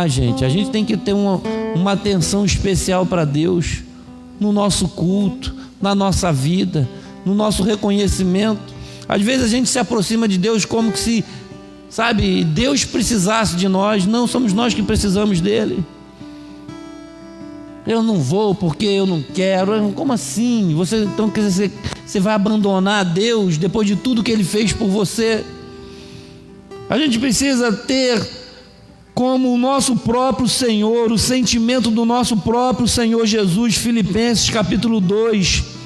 Gente, a gente tem que ter uma atenção especial para Deus no nosso culto, na nossa vida, no nosso reconhecimento. Às vezes a gente se aproxima de Deus como que se, sabe, Deus precisasse de nós. Não, somos nós que precisamos dele. Eu não vou porque eu não quero. Como assim? Então você vai abandonar Deus depois de tudo que Ele fez por você? A gente precisa ter como o nosso próprio Senhor, o sentimento do nosso próprio Senhor Jesus. Filipenses capítulo 2.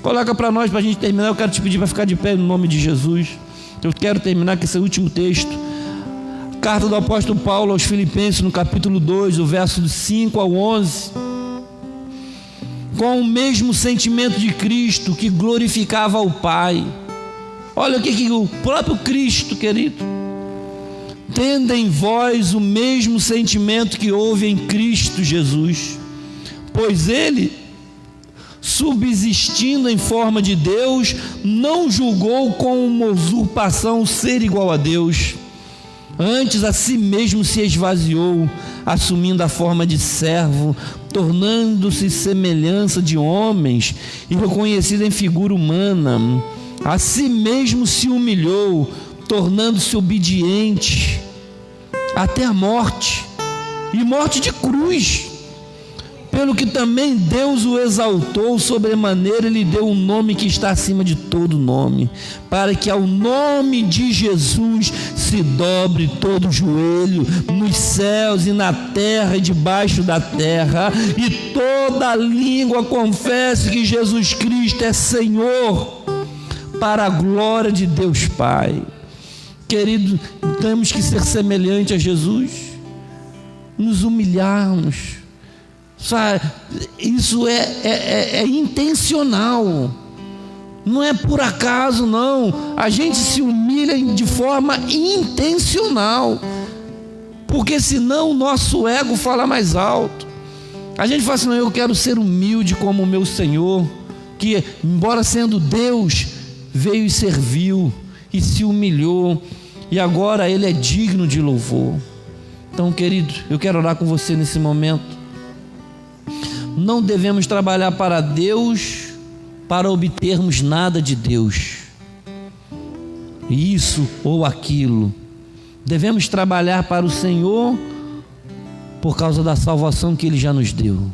Coloca para nós, para a gente terminar. Eu quero te pedir para ficar de pé no nome de Jesus. Eu quero terminar com esse último texto. Carta do apóstolo Paulo aos Filipenses, no capítulo 2, o verso 5 ao 11. Com o mesmo sentimento de Cristo, que glorificava ao Pai. Olha o que o próprio Cristo, querido, tendo em vós o mesmo sentimento que houve em Cristo Jesus, pois Ele, subsistindo em forma de Deus, não julgou com uma usurpação ser igual a Deus. Antes a si mesmo se esvaziou, assumindo a forma de servo, tornando-se semelhança de homens e reconhecido em figura humana. A si mesmo se humilhou, tornando-se obediente até a morte, e morte de cruz. Pelo que também Deus o exaltou sobremaneira, Ele deu um nome que está acima de todo nome, para que ao nome de Jesus se dobre todo joelho, nos céus e na terra e debaixo da terra, e toda língua confesse que Jesus Cristo é Senhor, para a glória de Deus Pai. Querido, temos que ser semelhante a Jesus, nos humilharmos. Isso é intencional, não é por acaso, não. A gente se humilha de forma intencional, porque senão o nosso ego fala mais alto. A gente fala assim: não, eu quero ser humilde como o meu Senhor, que embora sendo Deus, veio e serviu e se humilhou, e agora Ele é digno de louvor. Então, querido, eu quero orar com você nesse momento. Não devemos trabalhar para Deus para obtermos nada de Deus, isso ou aquilo. Devemos trabalhar para o Senhor por causa da salvação que Ele já nos deu.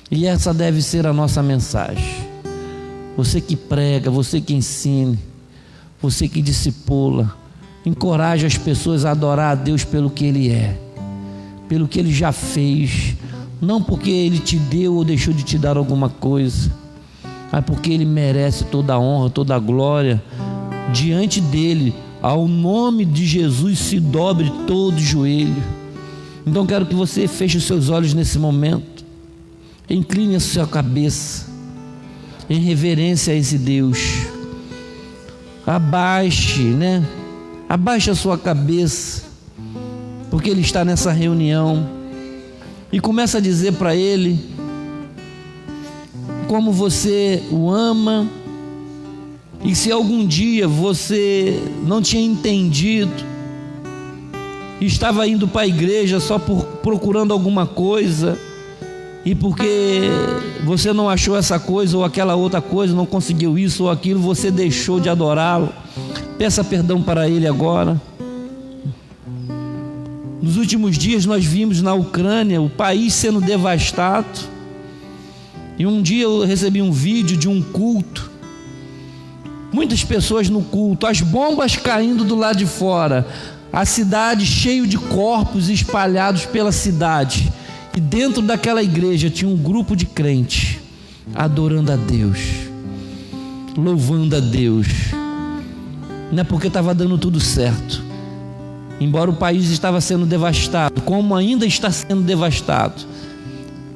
E essa deve ser a nossa mensagem. Você que prega, você que ensina, você que discipula, encoraja as pessoas a adorar a Deus pelo que Ele é, pelo que Ele já fez. Não porque Ele te deu ou deixou de te dar alguma coisa, mas porque Ele merece toda a honra, toda a glória. Diante dEle, ao nome de Jesus, se dobre todo o joelho. Então quero que você feche os seus olhos nesse momento, incline a sua cabeça em reverência a esse Deus. Abaixe, Abaixe a sua cabeça, porque Ele está nessa reunião, e começa a dizer para Ele como você o ama, e se algum dia você não tinha entendido, estava indo para a igreja só procurando alguma coisa, e porque você não achou essa coisa ou aquela outra coisa, não conseguiu isso ou aquilo, você deixou de adorá-lo. Peça perdão para Ele agora. Nos últimos dias nós vimos na Ucrânia o país sendo devastado, e um dia eu recebi um vídeo de um culto, muitas pessoas no culto, as bombas caindo do lado de fora, a cidade cheia de corpos espalhados pela cidade, e dentro daquela igreja tinha um grupo de crentes adorando a Deus, louvando a Deus. Não é porque estava dando tudo certo, embora o país estava sendo devastado, como ainda está sendo devastado,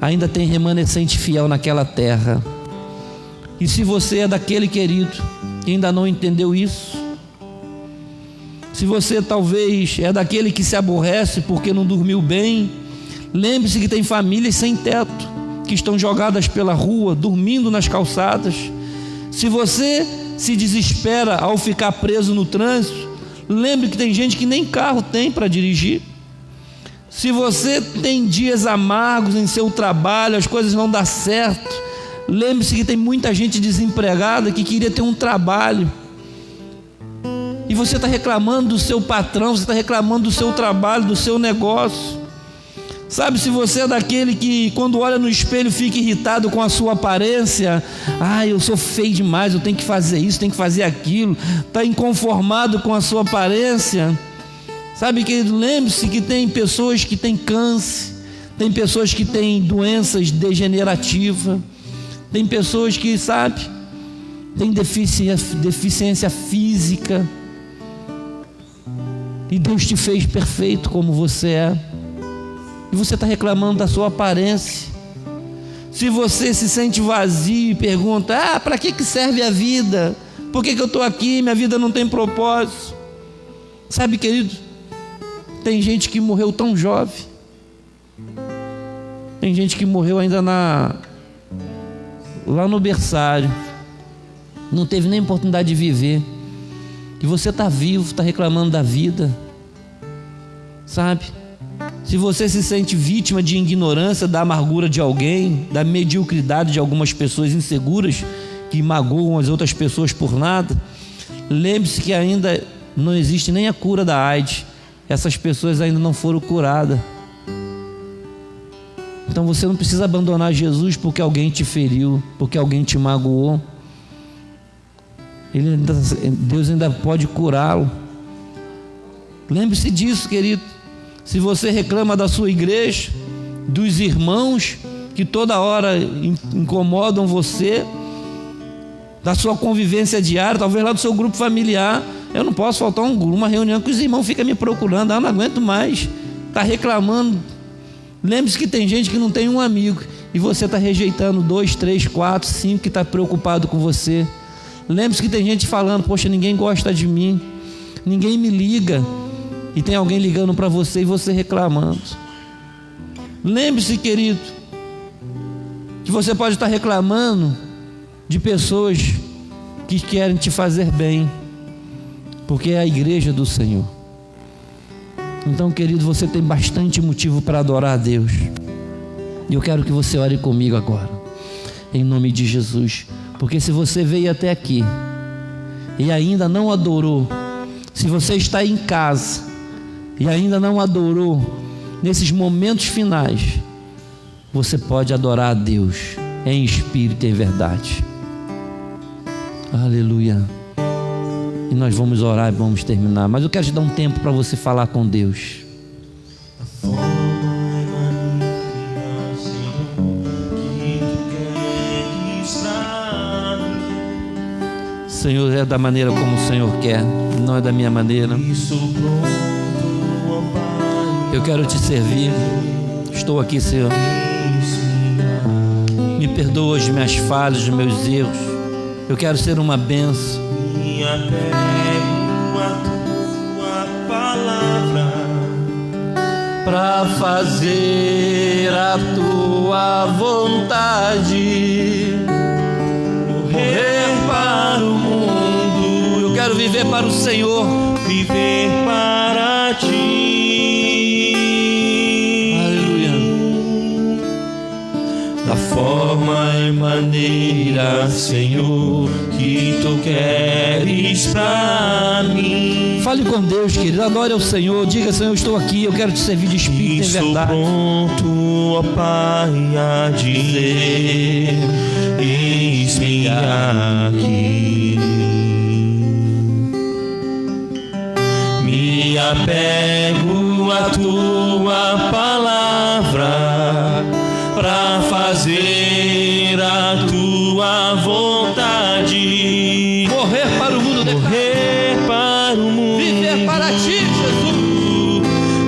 ainda tem remanescente fiel naquela terra. E se você é daquele, querido, que ainda não entendeu isso, se você talvez é daquele que se aborrece porque não dormiu bem, lembre-se que tem famílias sem teto, que estão jogadas pela rua, dormindo nas calçadas. Se você se desespera ao ficar preso no trânsito, lembre que tem gente que nem carro tem para dirigir. Se você tem dias amargos em seu trabalho, as coisas não dão certo, lembre-se que tem muita gente desempregada que queria ter um trabalho, e você está reclamando do seu patrão, você está reclamando do seu trabalho, do seu negócio. Sabe, se você é daquele que quando olha no espelho fica irritado com a sua aparência, eu sou feio demais, eu tenho que fazer isso, tenho que fazer aquilo, está inconformado com a sua aparência, sabe, querido, lembre-se que tem pessoas que têm câncer, tem pessoas que têm doenças degenerativas, tem pessoas que, sabe, têm deficiência física, e Deus te fez perfeito como você é, e você está reclamando da sua aparência. Se você se sente vazio e pergunta, para que serve a vida? Por que eu estou aqui? Minha vida não tem propósito. Sabe, querido, tem gente que morreu tão jovem, tem gente que morreu ainda lá no berçário, não teve nem oportunidade de viver, e você está vivo, está reclamando da vida, sabe? Se você se sente vítima de ignorância, da amargura de alguém, da mediocridade de algumas pessoas inseguras que magoam as outras pessoas por nada, lembre-se que ainda não existe nem a cura da AIDS, essas pessoas ainda não foram curadas. Então você não precisa abandonar Jesus porque alguém te feriu, porque alguém te magoou. Deus ainda pode curá-lo. Lembre-se disso, querido. Se você reclama da sua igreja, dos irmãos que toda hora incomodam você, da sua convivência diária, talvez lá do seu grupo familiar, eu não posso faltar uma reunião que os irmãos ficam me procurando, não aguento mais, está reclamando. Lembre-se que tem gente que não tem um amigo, e você está rejeitando 2, 3, 4, 5 que está preocupado com você. Lembre-se que tem gente falando, poxa, ninguém gosta de mim, ninguém me liga, e tem alguém ligando para você e você reclamando. Lembre-se, querido, que você pode estar reclamando de pessoas que querem te fazer bem, porque é a igreja do Senhor. Então, querido, você tem bastante motivo para adorar a Deus, e eu quero que você ore comigo agora, em nome de Jesus. Porque se você veio até aqui e ainda não adorou, se você está em casa e ainda não adorou, nesses momentos finais, você pode adorar a Deus em espírito e em verdade. Aleluia. E nós vamos orar e vamos terminar, mas eu quero te dar um tempo para você falar com Deus. Senhor, é da maneira como o Senhor quer, não é da minha maneira. Eu quero te servir. Estou aqui, Senhor. Me perdoa as minhas falhas, os meus erros. Eu quero ser uma bênção. para fazer a tua vontade, morrer para o mundo. Eu quero viver para o Senhor, viver para ti. Aleluia. Da forma e maneira, Senhor, que tu queres para mim. Fale com Deus, querido, adore ao Senhor, diga: Senhor, eu estou aqui, eu quero te servir de espírito em verdade. Estou pronto, ó Pai, a dizer: eis-me aqui. Me apego à tua palavra para fazer a tua vontade, Morrer para o mundo, morrer para o mundo, viver para ti, Jesus.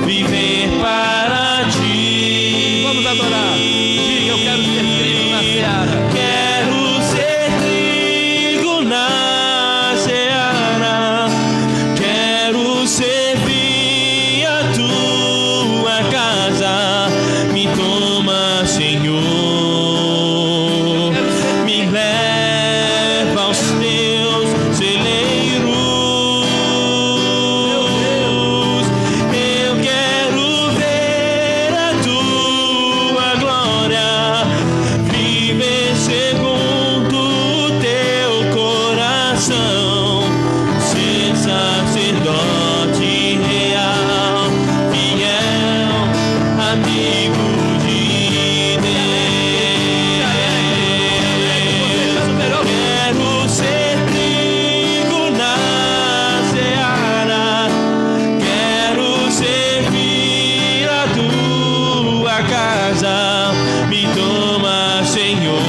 viver para ti. Vamos adorar. Diga: eu quero ser trigo na seara. Quero ser trigo na seara, quero servir a tua casa. Me toma, Senhor, me leva aos teus celeiros. Eu quero ver a tua glória, viver segundo o teu coração, ser sacerdote real, fiel, amigo de Deus. Quero ser trigo na seara, quero servir a tua casa. Me toma, Senhor,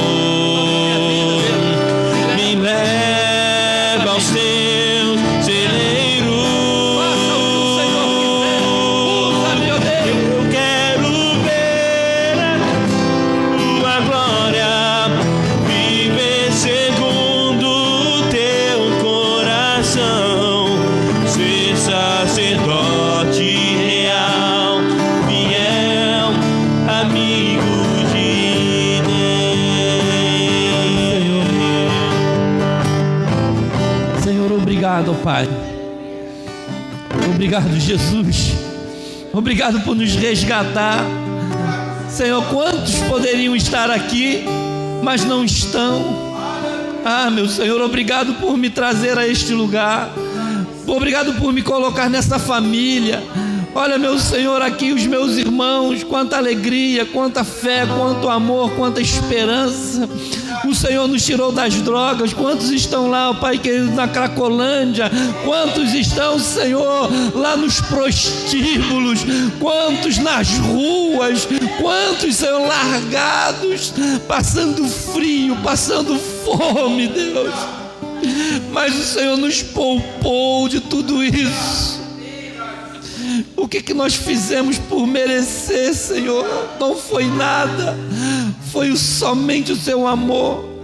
me leva aos teus celeiros. Eu quero ver a tua glória, viver segundo o teu coração, ser sacerdote real, fiel, amigo de Deus. Senhor, obrigado, Pai. Obrigado, Jesus. Obrigado por nos resgatar. Senhor, quantos poderiam estar aqui, mas não estão? Ah, meu Senhor, obrigado por me trazer a este lugar. Obrigado por me colocar nessa família. Olha, meu Senhor, aqui os meus irmãos, quanta alegria, quanta fé, quanto amor, quanta esperança. O Senhor nos tirou das drogas. Quantos estão lá, ó Pai querido, na Cracolândia? Quantos estão, Senhor, lá nos prostíbulos? Quantos nas ruas? Quantos, Senhor, largados, passando frio, passando fome, Deus? Mas o Senhor nos poupou de tudo isso. O que nós fizemos por merecer, Senhor? Não foi nada. Foi somente o seu amor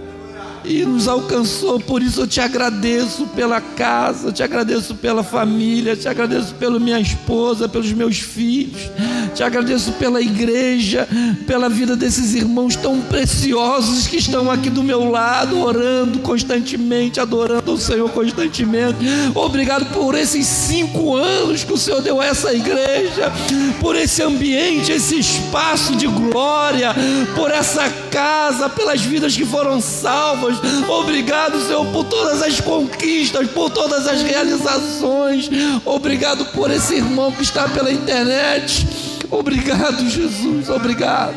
e nos alcançou. Por isso eu te agradeço pela casa, te agradeço pela família, te agradeço pela minha esposa, pelos meus filhos, te agradeço pela igreja, pela vida desses irmãos tão preciosos que estão aqui do meu lado, orando constantemente, adorando o Senhor constantemente. Obrigado por esses 5 anos que o Senhor deu a essa igreja, por esse ambiente, esse espaço de glória, por essa casa, pelas vidas que foram salvas. Obrigado, Senhor, por todas as conquistas, por todas as realizações. Obrigado por esse irmão que está pela internet. Obrigado, Jesus, obrigado.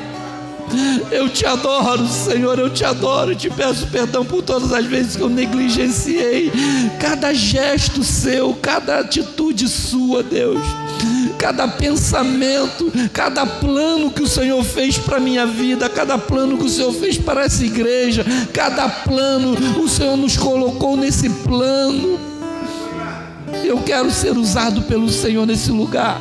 Eu te adoro, Senhor, eu te adoro. Eu te peço perdão por todas as vezes que eu negligenciei cada gesto seu, cada atitude sua, Deus, cada pensamento, cada plano que o Senhor fez para a minha vida, cada plano que o Senhor fez para essa igreja, cada plano, o Senhor nos colocou nesse plano. Eu quero ser usado pelo Senhor nesse lugar.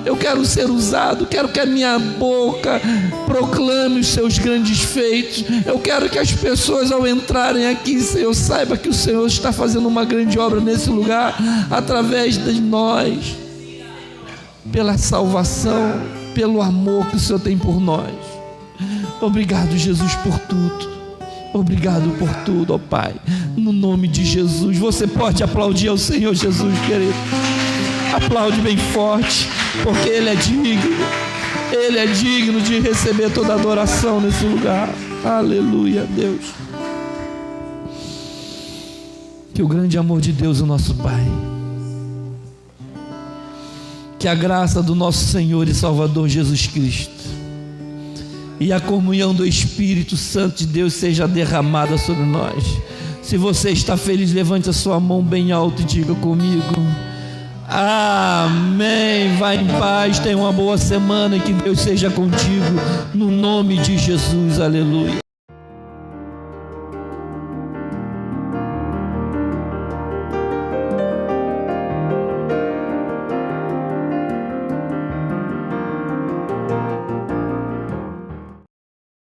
Eu quero ser usado, quero que a minha boca proclame os seus grandes feitos. Eu quero que as pessoas, ao entrarem aqui, Senhor, saiba que o Senhor está fazendo uma grande obra nesse lugar através de nós. pela salvação, pelo amor que o Senhor tem por nós. Obrigado, Jesus, por tudo. Obrigado por tudo, ó Pai, no nome de Jesus. Você pode aplaudir ao Senhor Jesus, querido. Aplaude bem forte, porque Ele é digno. Ele é digno de receber toda adoração nesse lugar. Aleluia, Deus. Que o grande amor de Deus, o nosso Pai, que a graça do nosso Senhor e Salvador Jesus Cristo e a comunhão do Espírito Santo de Deus seja derramada sobre nós. Se você está feliz, levante a sua mão bem alto e diga comigo: amém. Vai em paz, tenha uma boa semana e que Deus seja contigo, no nome de Jesus. Aleluia.